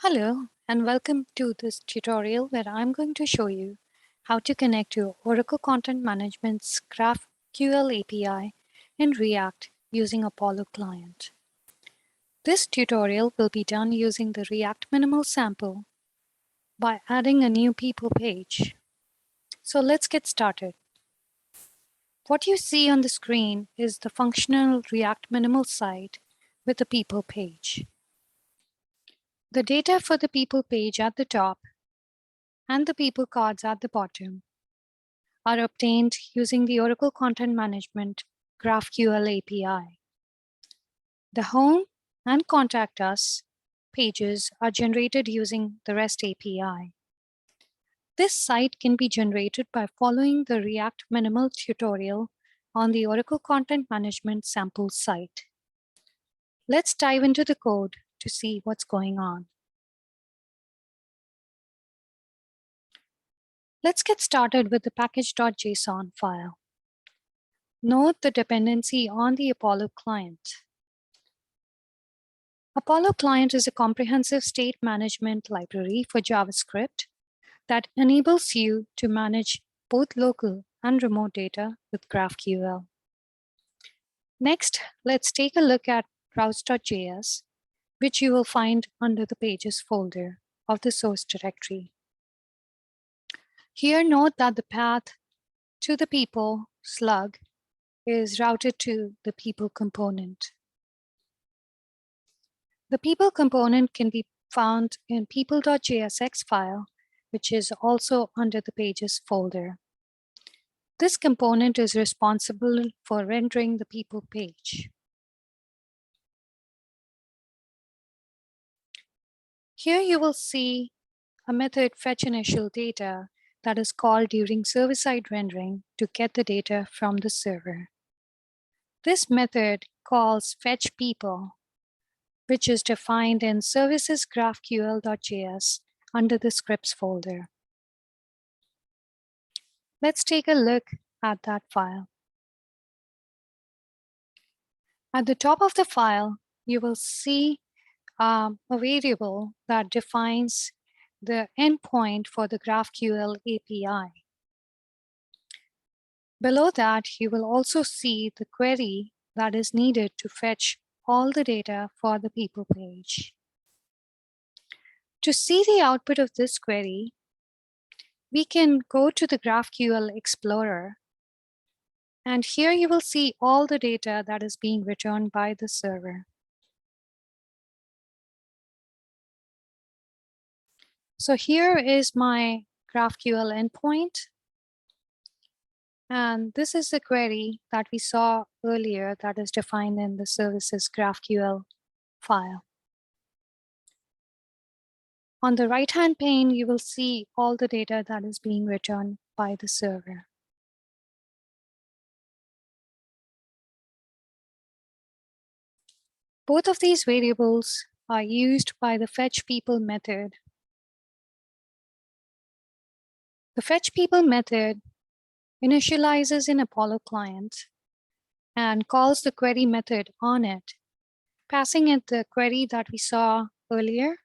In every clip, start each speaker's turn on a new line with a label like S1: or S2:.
S1: Hello, and welcome to this tutorial where I'm going to show you how to connect to Oracle Content Management's GraphQL API in React using Apollo Client. This tutorial will be done using the React minimal sample by adding a new people page. So let's get started. What you see on the screen is the functional React minimal site with the people page. The data for the people page at the top and the people cards at the bottom are obtained using the Oracle Content Management GraphQL API. The Home and Contact Us pages are generated using the REST API. This site can be generated by following the React Minimal tutorial on the Oracle Content Management sample site. Let's dive into the code to see what's going on. Let's get started with the package.json file. Note the dependency on the Apollo client. Apollo Client is a comprehensive state management library for JavaScript that enables you to manage both local and remote data with GraphQL. Next, let's take a look at browse.js, which you will find under the Pages folder of the source directory. Here, note that the path to the people slug is routed to the people component. The people component can be found in people.jsx file, which is also under the Pages folder. This component is responsible for rendering the people page. Here you will see a method fetchInitialData that is called during server-side rendering to get the data from the server. This method calls fetchPeople, which is defined in services GraphQL.js under the scripts folder. Let's take a look at that file. At the top of the file, you will see a variable that defines the endpoint for the GraphQL API. Below that, you will also see the query that is needed to fetch all the data for the people page. To see the output of this query, we can go to the GraphQL Explorer, and here you will see all the data that is being returned by the server. So here is my GraphQL endpoint, and this is the query that we saw earlier that is defined in the services GraphQL file. On the right-hand pane, you will see all the data that is being returned by the server. Both of these variables are used by the fetchPeople method. The fetchPeople method initializes in Apollo client and calls the query method on it, passing it the query that we saw earlier,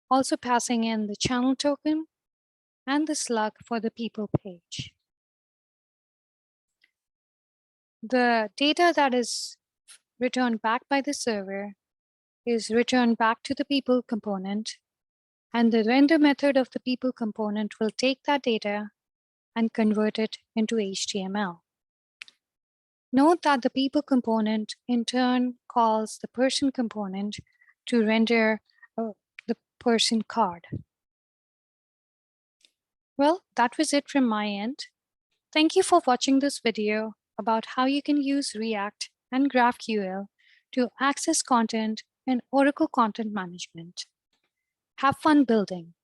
S1: also passing in the channel token and the slug for the people page. The data that is returned back by the server is returned back to the people component, and the render method of the people component will take that data and convert it into HTML. Note that the people component in turn calls the person component to render the person card. Well, that was it from my end. Thank you for watching this video about how you can use React and GraphQL to access content in Oracle Content Management. Have fun building.